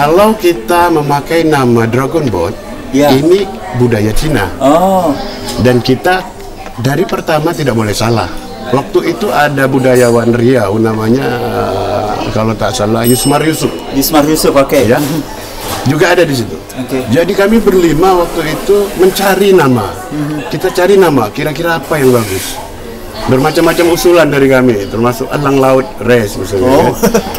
Kalau kita memakai nama Dragon Boat, ini budaya Cina. Dan kita dari pertama tidak boleh salah. Waktu itu ada budayawan Riau namanya kalau tak salah Yusmar Yusuf. Yusmar Yusuf, oke. Ya. Juga ada di situ. Jadi kami berlima waktu itu mencari nama. Kita cari nama, kira-kira apa yang bagus. Bermacam-macam usulan dari kami, termasuk Elang Laut Race misalnya.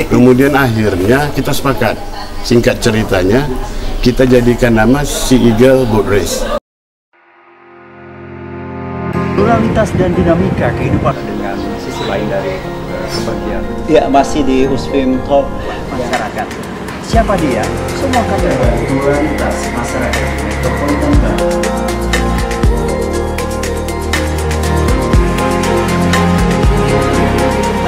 Kemudian akhirnya kita sepakat. Singkat ceritanya, kita jadikan nama Sea Eagle Boat Race. Pluralitas dan dinamika kehidupan dengan sisi lain dari kebahagiaan. Ya, masih di USFIM Talk Masyarakat. Siapa dia? Semua kami pluralitas masyarakat metropolitan Bandung.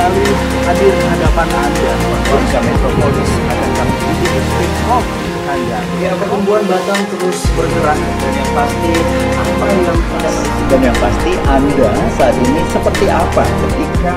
Lalu hadir di hadapan Anda, warga metropolis, akan kami di USFIM Talk Anda. Ya, pertumbuhan Batam terus bergerak dan yang pasti Anda saat ini seperti apa ketika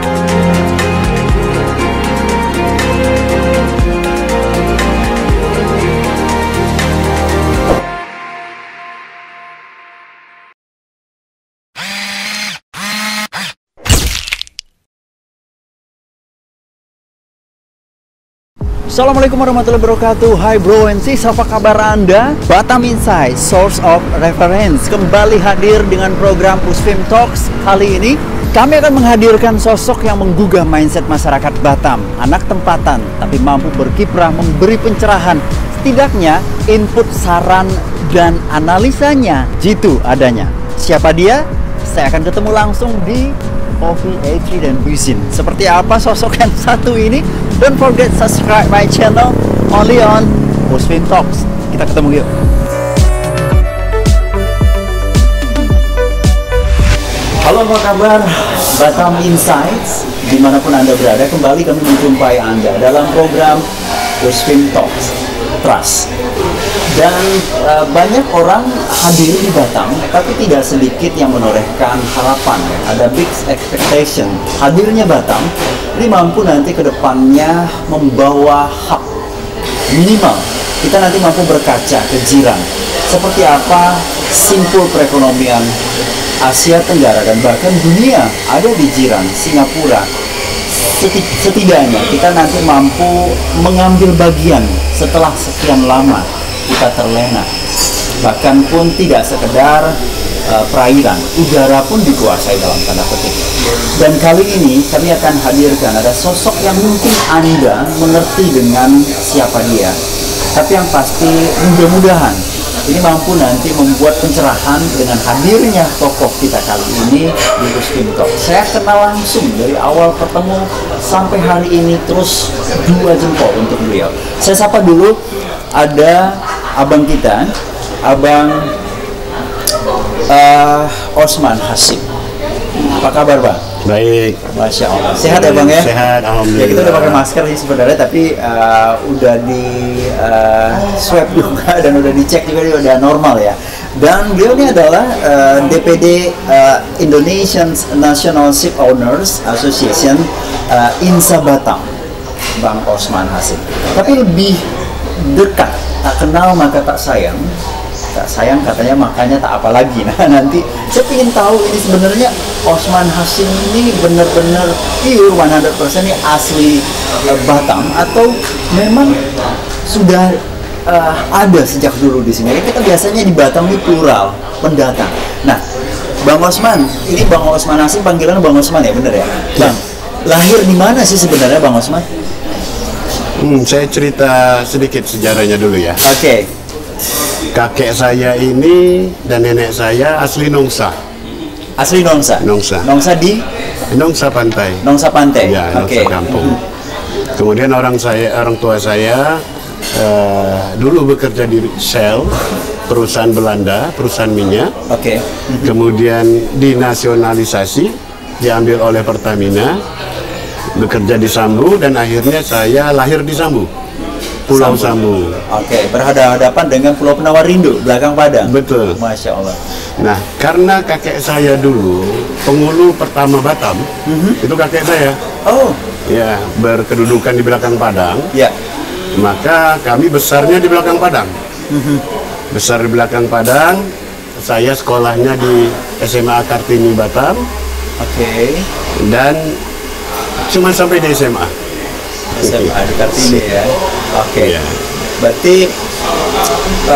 Assalamualaikum warahmatullahi wabarakatuh. Hai bro and sis, apa kabar Anda? Batam Insight, Source of Reference, kembali hadir dengan program USFIM Talks. Kali ini kami akan menghadirkan sosok yang menggugah mindset masyarakat Batam. Anak tempatan, tapi mampu berkiprah memberi pencerahan. Setidaknya input, saran, dan analisanya jitu adanya. Siapa dia? Saya akan ketemu langsung di Coffee, A3, dan Cuisine. Seperti apa sosok yang satu ini? Don't forget subscribe my channel only on USFIM Talks. Kita ketemu yuk. Halo, apa kabar Batam Insights? Dimanapun Anda berada, kembali kami menjumpai Anda dalam program USFIM Talks Trust. Dan banyak orang hadir di Batam, tapi tidak sedikit yang menorehkan harapan. Ada big expectation. Hadirnya Batam ini mampu nanti ke depannya membawa hub. Minimal kita nanti mampu berkaca ke jiran. Seperti apa simpul perekonomian Asia Tenggara dan bahkan dunia ada di jiran Singapura. Setidaknya kita nanti mampu mengambil bagian setelah sekian lama kita terlena. Bahkan pun tidak sekedar perairan, udara pun dikuasai dalam tanda petik. Dan kali ini kami akan hadirkan ada sosok yang mungkin Anda mengerti dengan siapa dia. Tapi yang pasti mudah-mudahan ini mampu nanti membuat pencerahan dengan hadirnya tokoh kita kali ini di USFIM Talk. Saya kenal langsung dari awal ketemu sampai hari ini, terus 2 jempol untuk beliau. Saya sapa dulu, ada abang kita, Abang Osman Hasim. Apa kabar Bang? Baik. Masya Allah. Sehat ya Bang ya? Sehat, alhamdulillah. Ya, kita udah pakai masker sih sebenarnya, tapi udah di swab juga dan udah dicek juga, dia udah normal ya. Dan beliau ini adalah DPD Indonesian National Ship Owners Association INSA Batam, Bang Osman Hasim. Tapi lebih dekat, tak kenal maka tak sayang. Tak sayang katanya makanya tak apa lagi. Nah, nanti saya ingin tahu ini sebenarnya Osman Hasim ini benar-benar pure 100% ini asli Batam atau memang sudah ada sejak dulu di sini. Kita biasanya di Batam ini plural, pendatang. Nah, Bang Osman, ini Bang Osman Hasim panggilan Bang Osman ya, benar ya? Bang, lahir di mana sih sebenarnya Bang Osman? Saya cerita sedikit sejarahnya dulu ya. Oke. Kakek saya ini dan nenek saya asli Nongsa. Asli Nongsa? Nongsa. Nongsa di? Nongsa Pantai. Nongsa Pantai? Ya, Nongsa Kampung. Kemudian orang tua saya dulu bekerja di Shell, perusahaan Belanda, perusahaan minyak. Oke. Kemudian dinasionalisasi, diambil oleh Pertamina, bekerja di Sambu, dan akhirnya saya lahir di Sambu, Pulau Sambu. Oke, berhadapan dengan Pulau Penawar Rindu, belakang Padang. Betul. Masya Allah. Nah, karena kakek saya dulu penghulu pertama Batam, itu kakek saya. Oh. Ya, berkedudukan di belakang Padang. Ya. Maka kami besarnya di belakang Padang. Besar di belakang Padang. Saya sekolahnya di SMA Kartini Batam. Oke. Dan cuma sampai di SMA. SMA di Kartini ya. Oke. Iya. Berarti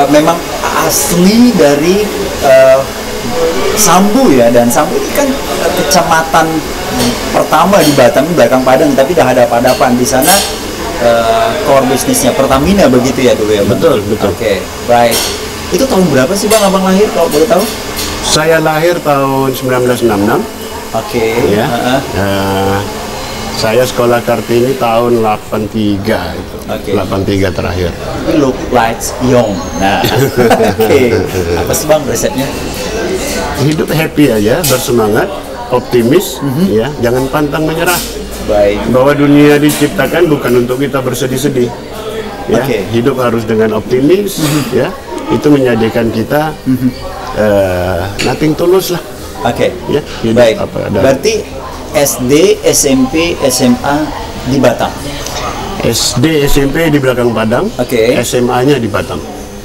memang asli dari Sambu ya, dan Sambu ini kan kecamatan pertama di Batam, belakang Padang, tapi dah ada hadapan di sana. Core bisnisnya Pertamina begitu ya dulu ya, Bang? Betul. Oke, baik. Itu tahun berapa sih Bang Abang lahir kalau boleh tahu? Saya lahir tahun 1966. Oke. Ya. Saya sekolah Kartini tahun 83 itu. Oke. 83 terakhir. You look like young. Nah, oke. Apa sih Bang resepnya? Hidup happy aja, bersemangat, optimis, ya, jangan pantang menyerah. Baik. Bahwa dunia diciptakan bukan untuk kita bersedih-sedih. Ya, Oke. hidup harus dengan optimis, ya. Itu menjadikan kita nothing tulus lah. Oke. Ya, hidup Baik. apa ada. Berarti SD, SMP, SMA di Batam. SD, SMP di belakang Padang, Oke. SMA-nya di Batam.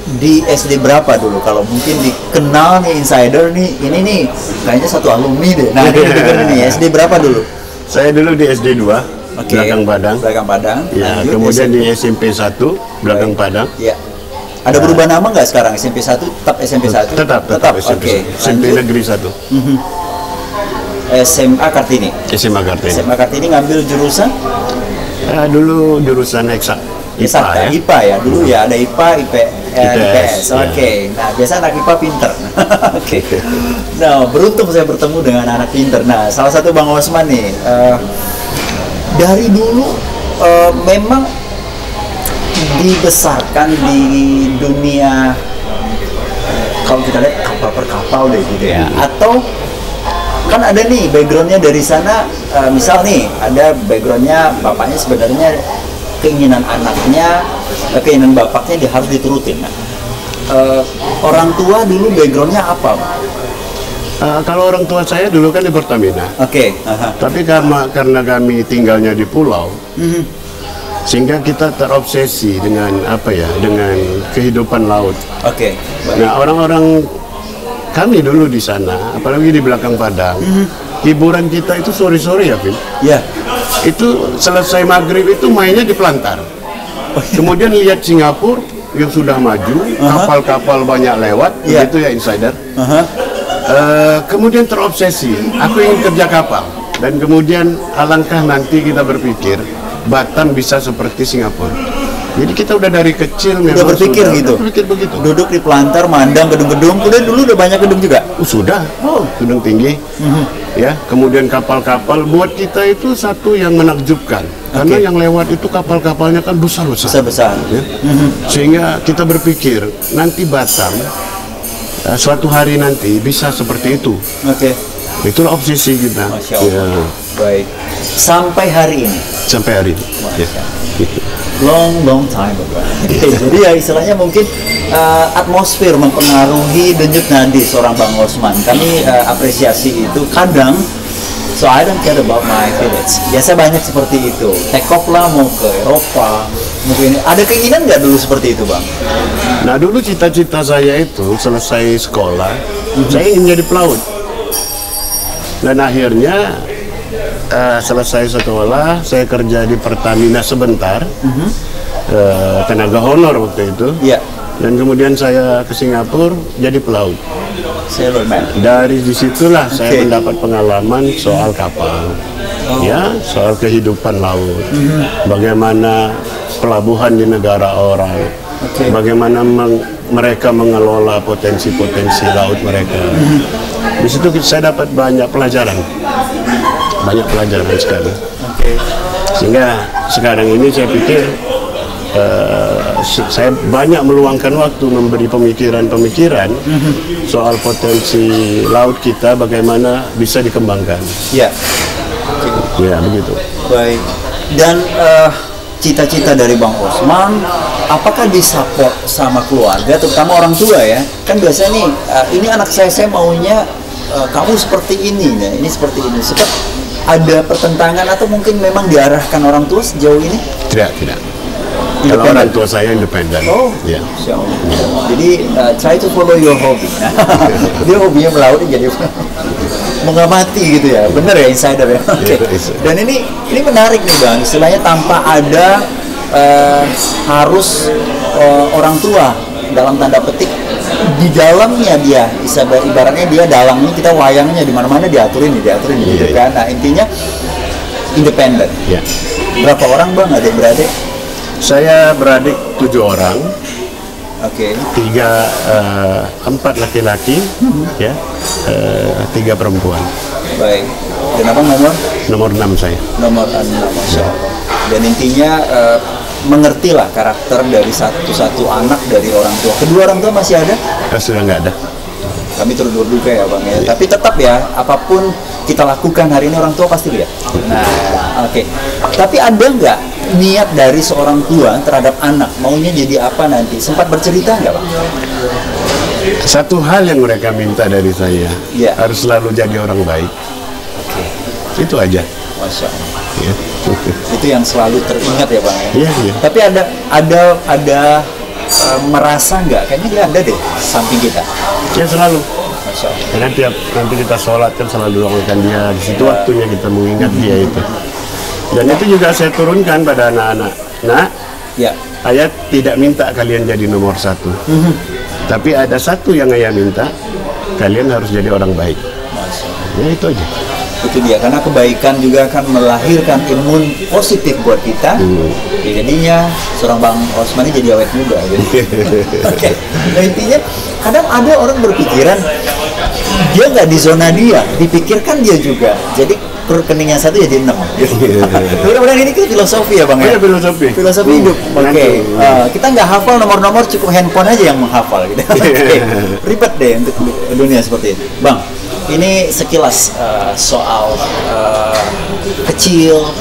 Di SD berapa dulu? Kalau mungkin dikenal nih insider nih, ini nih kayaknya satu alumni deh. Nah, ini denger nih, SD berapa dulu? Saya dulu di SD 2, Oke. belakang Padang. Belakang Padang. Ya, Lanjut, kemudian SMP. di SMP 1, belakang Padang. Ya. Ada berubah nama nggak sekarang? SMP 1 tetap SMP 1? Tetap SMP. Oke. SMP Lanjut. Negeri 1. SMA Kartini. SMA Kartini. SMA Kartini ngambil jurusan Dulu jurusan Eksak. IPA ya. IPA ya. Dulu ya ada IPA, IPS. ya. Oke. Nah, biasa anak IPA pinter. Oke. Nah, beruntung saya bertemu dengan anak pinter. Nah, salah satu Bang Osman nih. Dari dulu memang dibesarkan di dunia, kalau kita lihat kapal per kapal deh gitu ya, atau kan ada nih backgroundnya dari sana, misal nih ada backgroundnya bapaknya sebenarnya keinginan anaknya, keinginan bapaknya dia harus diturutin. Nah, orang tua dulu backgroundnya apa? Kalau orang tua saya dulu kan di Pertamina. Oke. Tapi karena kami tinggalnya di pulau, sehingga kita terobsesi dengan dengan kehidupan laut. Oke. Nah, orang-orang kami dulu di sana, apalagi di belakang Padang, hiburan kita itu sore-sore ya, Vin. Ya. Itu selesai maghrib itu mainnya di Pelantar. Kemudian lihat Singapura yang sudah maju, kapal-kapal banyak lewat, Yeah. begitu ya insider. Kemudian terobsesi, aku ingin kerja kapal. Dan kemudian alangkah nanti kita berpikir, Batam bisa seperti Singapura. Jadi kita udah dari kecil memang berpikir gitu? berpikir begitu. Duduk di Pelantar, mandang gedung-gedung. Udah dulu udah banyak gedung juga. Sudah, gedung tinggi, ya. Kemudian kapal-kapal buat kita itu satu yang menakjubkan, karena yang lewat itu kapal-kapalnya kan besar-besar. Besar-besar. Ya. Sehingga kita berpikir nanti Batam suatu hari nanti bisa seperti itu. Oke. Itulah obsesi kita. Masya Allah. Ya, Baik. Sampai hari ini. sampai hari ini. Ya. Long time ago. Jadi ya istilahnya mungkin atmosfer mempengaruhi denyut nadi seorang Bang Osman. Kami apresiasi itu kadang. So I don't care about my village. Biasa banyak seperti itu. Take off lah mau ke Eropa. Mungkin ada keinginan nggak dulu seperti itu, Bang? Nah, dulu cita-cita saya itu selesai sekolah, saya ingin jadi pelaut. Dan akhirnya selesai sekolah, saya kerja di Pertamina sebentar, tenaga honor waktu itu. Iya. Dan kemudian saya ke Singapura jadi pelaut. Sailorman. Dari disitulah saya mendapat pengalaman soal kapal, ya, soal kehidupan laut, bagaimana pelabuhan di negara orang, bagaimana mereka mengelola potensi-potensi laut mereka. Di situ saya dapat banyak pelajaran sekali. Sehingga sekarang ini saya pikir saya banyak meluangkan waktu memberi pemikiran soal potensi laut kita, bagaimana bisa dikembangkan. Ya. Ya, begitu. Baik. Dan cita-cita dari Bang Osman, apakah disupport sama keluarga, terutama orang tua ya? Kan biasanya nih, ini anak saya maunya kamu seperti ini, ya. Ini seperti ini. Sempat ada pertentangan atau mungkin memang diarahkan orang tua sejauh ini? Tidak. Kalau orang tua saya independen. Oh, ya. Jadi try to follow your hobby. Dia hobinya melaut jadi mengamati gitu ya. Bener ya, insider ya. Oke. Dan ini menarik nih Bang. Istilahnya tanpa ada harus orang tua dalam tanda petik di dalamnya dia ibaratnya dia dalangnya, kita wayangnya di mana-mana diaturin gitu kan. Nah, intinya independen. Yeah. Berapa orang Bang adik-beradik? Saya beradik 7 orang. Oke. 4 laki-laki, ya, 3 perempuan. Baik. Dan Abang Nomor 6 saya. Nomor 6, Masya Allah. Dan intinya mengertilah karakter dari satu anak dari orang tua. Kedua orang tua masih ada? Sudah nggak ada. Kami turut berduka ya Bang ya. Tapi tetap ya, apapun kita lakukan hari ini orang tua pasti lihat. Nah, oke. Tapi ada nggak niat dari seorang tua terhadap anak maunya jadi apa nanti? Sempat bercerita nggak Bang? Satu hal yang mereka minta dari saya, harus selalu jadi orang baik. Itu aja. Masya Allah. Ya. Itu yang selalu teringat ya Bang ya. Iya, iya. Tapi ada merasa nggak? Kayaknya dia ada deh samping kita. Ya selalu. Masya Allah. Karena tiap nanti kita sholat kan selalu doakan dia. Di situ waktunya kita mengingat dia itu. Dan itu juga saya turunkan pada anak-anak. Nah, ayah tidak minta kalian jadi nomor 1. Tapi ada satu yang ayah minta, kalian harus jadi orang baik. Ya itu aja. Itu dia, karena kebaikan juga akan melahirkan imun positif buat kita. Jadinya seorang Bang Osman ini jadi awet muda gitu. Oke. Nah, intinya kadang ada orang berpikiran dia nggak di zona dia, dipikirkan dia juga. Jadi rekeningnya 1 jadi 6. Mudah-mudahan ini filosofi ya Bang ya? Iya, filosofi hidup. Oke. Kita nggak hafal nomor-nomor, cukup handphone aja yang menghafal gitu. Ribet deh untuk dunia seperti itu. Bang, ini sekilas soal kecil,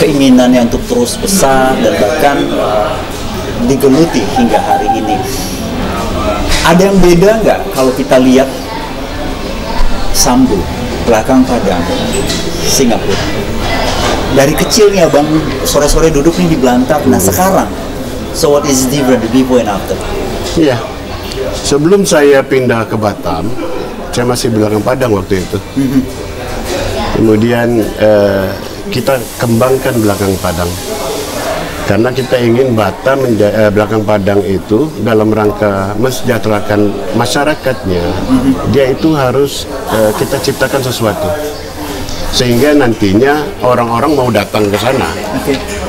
keinginan yang untuk terus besar dan bahkan digeluti hingga hari ini. Ada yang beda nggak kalau kita lihat Sambu, belakang Padang, Singapura? Dari kecilnya Bang, sore-sore duduk nih di Belantar. Nah sekarang, so what is different before and after? Iya. Sebelum saya pindah ke Batam, saya masih belakang Padang waktu itu. Kemudian kita kembangkan belakang Padang. Karena kita ingin Batam belakang Padang itu dalam rangka mensejahterakan masyarakatnya, dia itu harus kita ciptakan sesuatu. Sehingga nantinya orang-orang mau datang ke sana.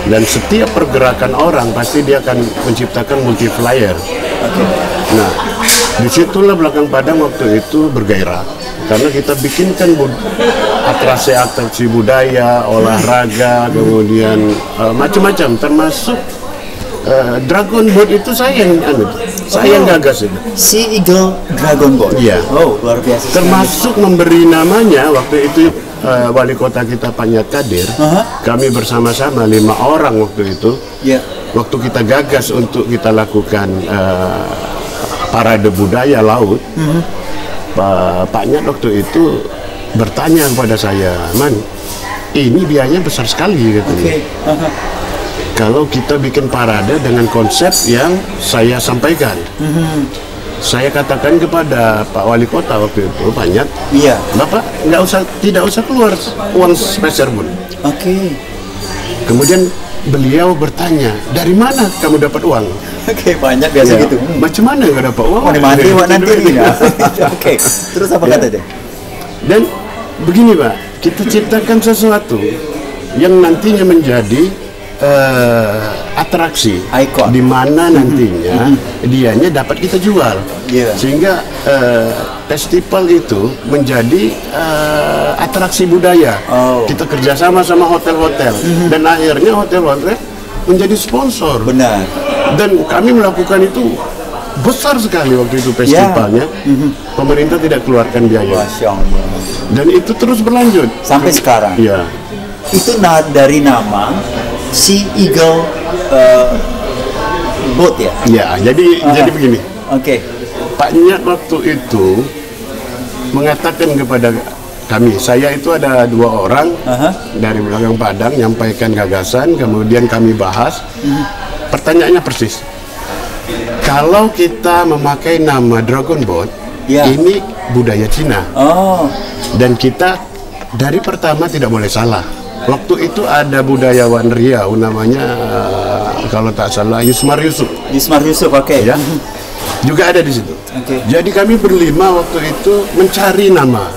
Dan setiap pergerakan orang pasti dia akan menciptakan multiplier. Nah, disitulah belakang Padang waktu itu bergairah. Karena kita bikinkan atraksi budaya, olahraga, kemudian macam-macam, termasuk Dragon Boat itu saya yang gagas itu. Sea Eagle Dragon Boat. Iya. Oh, luar biasa. Termasuk memberi namanya waktu itu wali kota kita Pak Nyat Kadir. Kami bersama-sama 5 orang waktu itu. Waktu kita gagas untuk kita lakukan parade budaya laut. Pak Nyat waktu itu bertanya kepada saya, Man, ini biayanya besar sekali katanya. Kalau kita bikin parade dengan konsep yang saya sampaikan. Saya katakan kepada Pak Wali Kota waktu itu, Pak Nyat, Bapak tidak usah keluar uang sepeser pun. Kemudian beliau bertanya, dari mana kamu dapat uang? Banyak biasa gitu. Macam mana nggak dapat uang? Mati nanti ini. Terus apa kata dia? Dan begini Pak, kita ciptakan sesuatu yang nantinya menjadi atraksi, ikon, di mana nantinya dianya dapat kita jual, sehingga festival itu menjadi atraksi budaya. Kita kerjasama sama hotel-hotel dan akhirnya hotel-hotel menjadi sponsor. Benar. Dan kami melakukan itu besar sekali waktu itu festivalnya. Pemerintah tidak keluarkan biaya. Dan itu terus berlanjut sampai sekarang. Iya. Itu dari nama Sea Eagle Boat ya? Iya, jadi begini. Pak Nyat waktu itu mengatakan kepada Saya itu ada 2 orang dari belakang Padang nyampaikan gagasan, kemudian kami bahas. Pertanyaannya persis. Kalau kita memakai nama Dragon Boat, ini budaya Cina. Dan kita dari pertama tidak boleh salah. Waktu itu ada budayawan Riau namanya kalau tak salah Yusmar Yusuf. Oke. Ya. Juga ada di situ. Jadi kami berlima waktu itu mencari nama.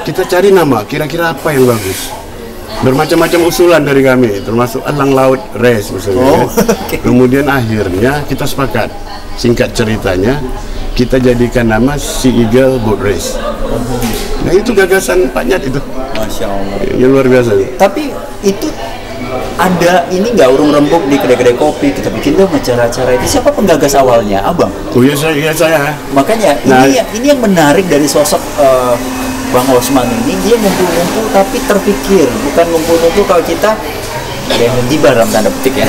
Kita cari nama, kira-kira apa yang bagus. Bermacam-macam usulan dari kami, termasuk Elang Laut Race misalnya. Kemudian akhirnya kita sepakat. Singkat ceritanya, kita jadikan nama Sea Eagle Boat Race. Nah itu gagasan Pak Nyat itu. Masya Allah. Ya luar biasa. Tapi itu ada ini nggak urung rembuk di kedai-kedai kopi, kita bikin dong acara-acara itu. Siapa penggagas awalnya, Abang? Oh iya saya. Makanya ini yang menarik dari sosok Bang Osman ini, dia ngumpul-ngumpul tapi terpikir, bukan ngumpul-ngumpul kalau kita ada yang menjibar dalam tanda petik ya.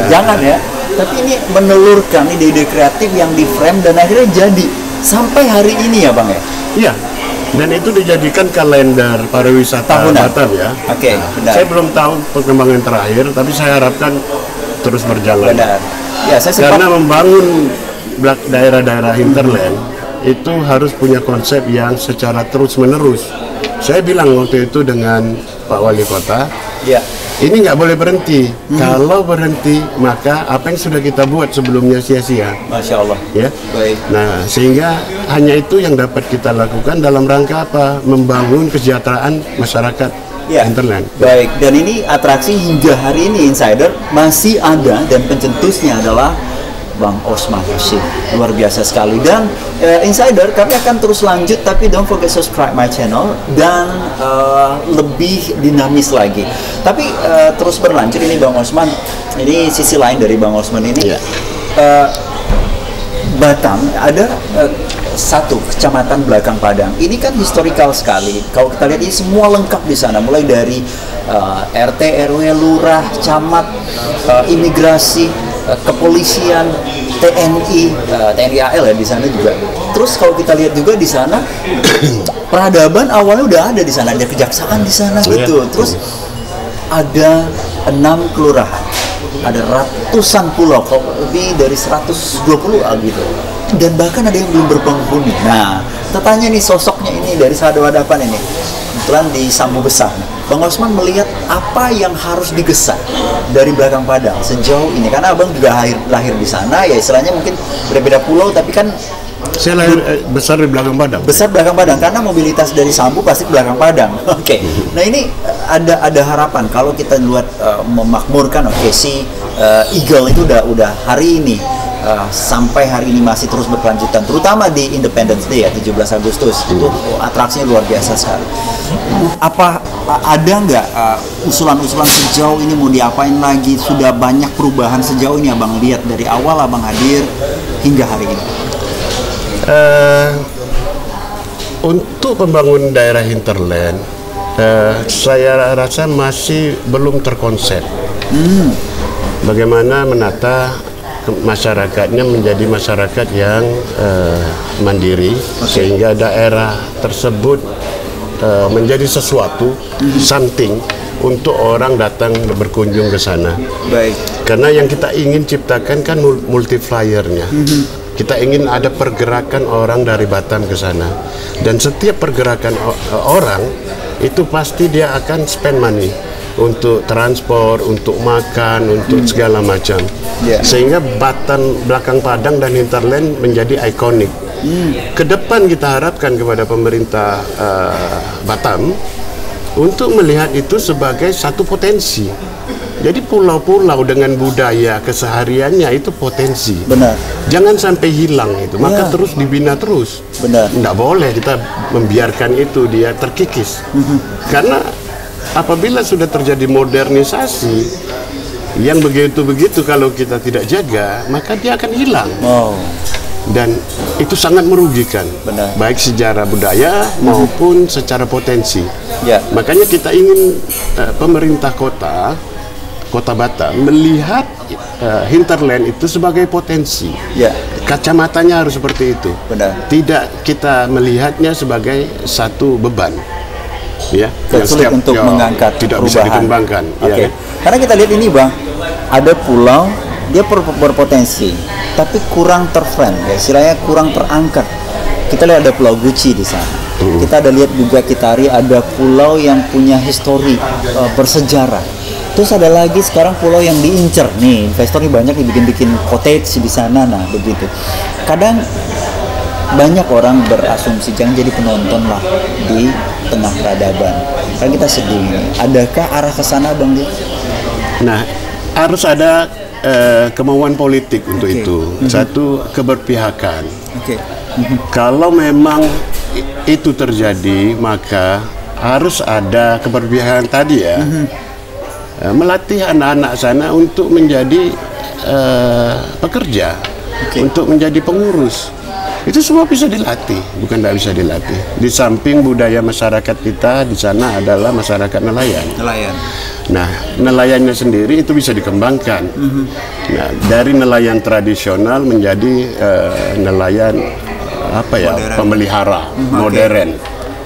Jangan ya. Tapi ini menelurkan ide-ide kreatif yang di frame dan akhirnya jadi sampai hari ini ya Bang ya. Iya. Dan itu dijadikan kalender pariwisata Batam ya. Benar. Saya belum tahu perkembangan terakhir, tapi saya harapkan terus berjalan. Benar. Ya, karena membangun daerah-daerah hinterland itu harus punya konsep yang secara terus-menerus. Saya bilang waktu itu dengan Pak Wali Kota, ini nggak boleh berhenti. Kalau berhenti, maka apa yang sudah kita buat sebelumnya sia-sia. Masya Allah. Ya. Baik. Nah, sehingga hanya itu yang dapat kita lakukan dalam rangka apa? Membangun kesejahteraan masyarakat hinterland. Baik. Dan ini atraksi hingga hari ini Insider masih ada dan pencetusnya adalah Bang Osman Husin. Luar biasa sekali. Dan Insider kami akan terus lanjut, tapi don't forget subscribe my channel dan lebih dinamis lagi. Tapi terus berlanjut ini Bang Osman, ini sisi lain dari Bang Osman ini. Batam ada satu kecamatan belakang Padang. Ini kan historical sekali. Kalau kita lihat ini semua lengkap di sana, mulai dari RT, RW, lurah, camat, imigrasi, kepolisian, TNI, TNI AL ya di sana juga. Terus kalau kita lihat juga di sana peradaban awalnya udah ada di sana, ada kejaksaan di sana gitu. Terus ada 6 kelurahan, ada ratusan pulau, lebih dari 120 gitu. Dan bahkan ada yang belum berpenghuni. Nah, kita tanya nih sosoknya ini dari Sadawadapan ini. Kebetulan di Sambu Besar. Bang Osman melihat apa yang harus digesak dari belakang Padang sejauh ini, karena Abang juga lahir di sana, ya istilahnya mungkin berbeda pulau, tapi kan saya lahir besar di belakang Padang. Besar belakang Padang karena mobilitas dari Sambu pasti belakang Padang. Nah ini ada harapan kalau kita buat memakmurkan. Si Eagle itu udah hari ini sampai hari ini masih terus berkelanjutan, terutama di Independence Day ya 17 Agustus itu atraksinya luar biasa sekali. Apa ada nggak usulan-usulan sejauh ini mau diapain lagi? Sudah banyak perubahan sejauh ini Abang lihat dari awal Abang hadir hingga hari ini? Untuk pembangunan daerah hinterland, saya rasa masih belum terkonsep. Bagaimana menata masyarakatnya menjadi masyarakat yang mandiri, sehingga daerah tersebut menjadi sesuatu, something untuk orang datang berkunjung ke sana. Baik. Karena yang kita ingin ciptakan kan multiplier-nya. Kita ingin ada pergerakan orang dari Batam ke sana, dan setiap pergerakan orang itu pasti dia akan spend money untuk transport, untuk makan, untuk segala macam. Sehingga Batam, belakang Padang dan hinterland menjadi ikonik. Ke depan kita harapkan kepada pemerintah Batam untuk melihat itu sebagai satu potensi. Jadi pulau-pulau dengan budaya kesehariannya itu potensi. Benar. Jangan sampai hilang itu, maka terus dibina terus. Benar. Nggak boleh kita membiarkan itu dia terkikis. Karena apabila sudah terjadi modernisasi yang begitu-begitu, kalau kita tidak jaga, maka dia akan hilang. Dan itu sangat merugikan. Benar. Baik secara budaya maupun secara potensi. Makanya kita ingin pemerintah kota Batam melihat hinterland itu sebagai potensi. Kacamatanya harus seperti itu. Benar. Tidak kita melihatnya sebagai satu beban. ya, sulit untuk mengangkat tidak perubahan. bisa dikembangkan. Okay. Ya. Karena kita lihat ini Bang, ada pulau dia berpotensi, tapi kurang terframe, ya, istilahnya kurang terangkat. Kita lihat ada Pulau Gucci di sana. Kita ada lihat juga Kitari, ada pulau yang punya histori bersejarah. Terus ada lagi sekarang pulau yang diincer nih, investor nih banyak dibikin cottage di sana. Nah begitu. Kadang banyak orang berasumsi jangan jadi penonton lah di tengah peradaban. Kan kita sedih. Adakah arah ke sana Bang dia? Nah, harus ada kemauan politik untuk itu. Satu, keberpihakan. Kalau memang itu terjadi, maka harus ada keberpihakan tadi ya. Melatih anak-anak sana untuk menjadi pekerja, untuk menjadi pengurus. Itu semua bisa dilatih, bukan tidak bisa dilatih. Di samping budaya masyarakat kita di sana adalah masyarakat nelayan. Nah, nelayannya sendiri itu bisa dikembangkan. Nah, dari nelayan tradisional menjadi nelayan pemelihara modern,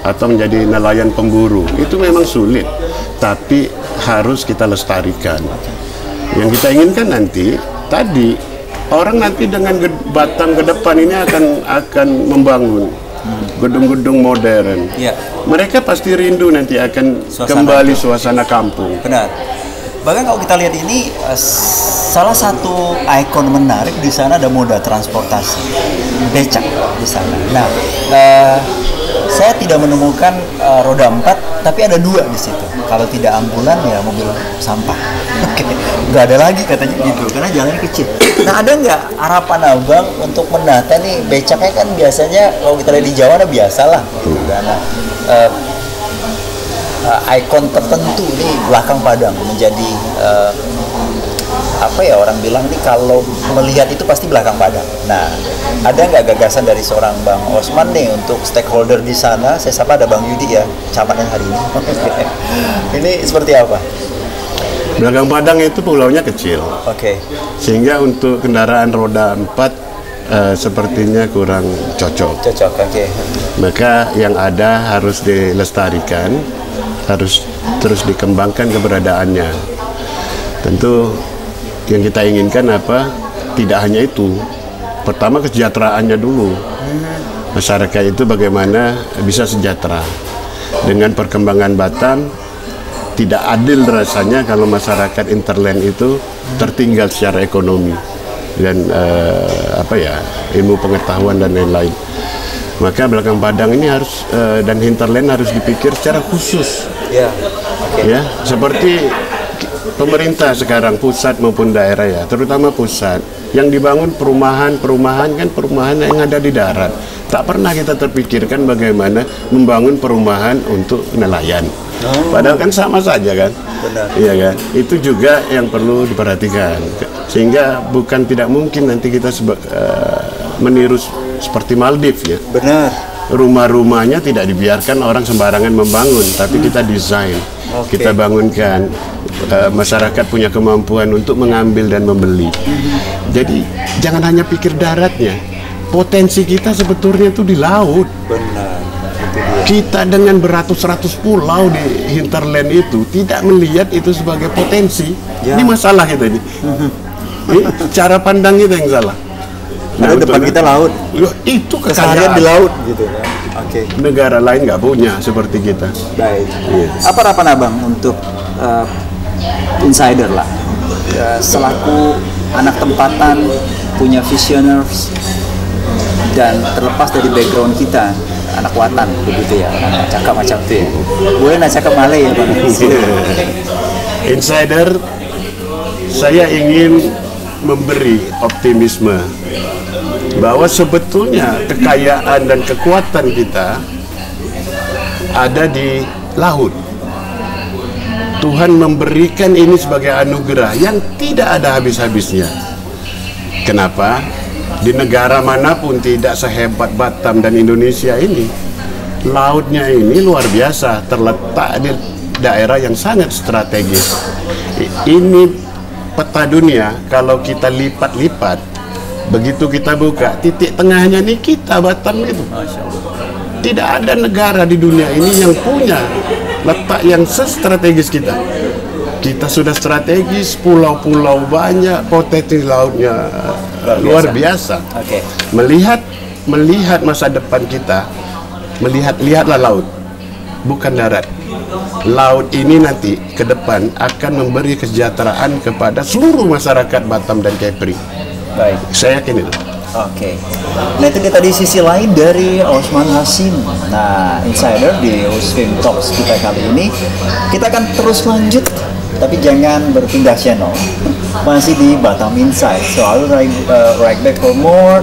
atau menjadi nelayan pemburu. Itu memang sulit, tapi harus kita lestarikan. Yang kita inginkan nanti tadi orang nanti dengan batang ke depan ini akan membangun gedung-gedung modern. Mereka pasti rindu nanti akan kembali suasana kampung. Benar. Bahkan kalau kita lihat ini, salah satu ikon menarik di sana ada moda transportasi, becak di sana. Nah, saya tidak menemukan roda 4, tapi ada 2 di situ. Kalau tidak ambulan ya mobil sampah. Nggak ada lagi katanya gitu, karena jalannya kecil. Nah, ada nggak harapan Abang untuk menata nih becaknya? Kan biasanya kalau kita lihat di Jawa nah biasalah. Ikon tertentu nih belakang Padang menjadi orang bilang nih kalau melihat itu pasti belakang Padang. Nah, ada nggak gagasan dari seorang Bang Osman nih untuk stakeholder di sana? Saya sapa ada Bang Yudi ya, camatnya hari ini. Ini seperti apa? Belakang Padang itu pulaunya kecil. Sehingga untuk kendaraan roda 4 sepertinya kurang cocok. Maka yang ada harus dilestarikan, harus terus dikembangkan keberadaannya. Tentu yang kita inginkan apa? Tidak hanya itu. Pertama kesejahteraannya dulu. Masyarakat itu bagaimana bisa sejahtera. Dengan perkembangan Batam, tidak adil rasanya kalau masyarakat interland itu tertinggal secara ekonomi dan ilmu pengetahuan dan lain-lain. Maka belakang Padang ini harus dan hinterland harus dipikir secara khusus. Ya, seperti pemerintah sekarang pusat maupun daerah ya, terutama pusat yang dibangun perumahan kan perumahan yang ada di darat. Tak pernah kita terpikirkan bagaimana membangun perumahan untuk nelayan. Padahal kan sama saja kan. Iya kan? Itu juga yang perlu diperhatikan. Sehingga bukan tidak mungkin nanti kita meniru seperti Maldives ya. Rumah-rumahnya tidak dibiarkan orang sembarangan membangun, tapi kita desain, kita bangunkan. Masyarakat punya kemampuan untuk mengambil dan membeli. Jadi jangan hanya pikir daratnya. Potensi kita sebetulnya itu di laut. Kita dengan beratus-ratus pulau di hinterland itu tidak melihat itu sebagai potensi. Ini masalah kita ini. Cara pandang kita yang salah. Nah, depan kita laut. Itu keseharian di laut gitu ya. Negara lain nggak punya seperti kita. Baik. Apa harapan Abang untuk insider lah, selaku anak tempatan, punya visionaries, dan terlepas dari background kita, anak watan begitu ya, anak cakap macam itu ya. Boleh nak cakap Malay ya Bang? Insider, saya ingin memberi optimisme bahwa sebetulnya kekayaan dan kekuatan kita ada di laut. Tuhan memberikan ini sebagai anugerah yang tidak ada habis-habisnya. Kenapa? Di negara manapun tidak sehebat Batam dan Indonesia ini. Lautnya ini luar biasa, terletak di daerah yang sangat strategis. Ini peta dunia, kalau kita lipat-lipat, begitu kita buka, titik tengahnya ini kita, Batam itu. Tidak ada negara di dunia ini yang punya letak yang strategis kita. Kita sudah strategis, pulau-pulau banyak, potensi lautnya luar biasa. Oke. Melihat masa depan kita, lihatlah laut, bukan darat. Laut ini nanti ke depan akan memberi kesejahteraan kepada seluruh masyarakat Batam dan Kepri. Baik. Saya yakin itu. Oke. Nah itu dia tadi sisi lain dari Osman Hasim. Nah insider di Usfim Talks kita kali ini, kita akan terus lanjut, tapi jangan berpindah channel. Masih di Batam Insight. Selalu right back for more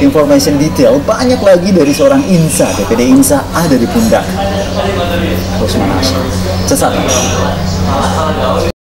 information detail. Banyak lagi dari seorang Insa, DPD Insa ada di pundak Osman Hasim. Sesaat lagi.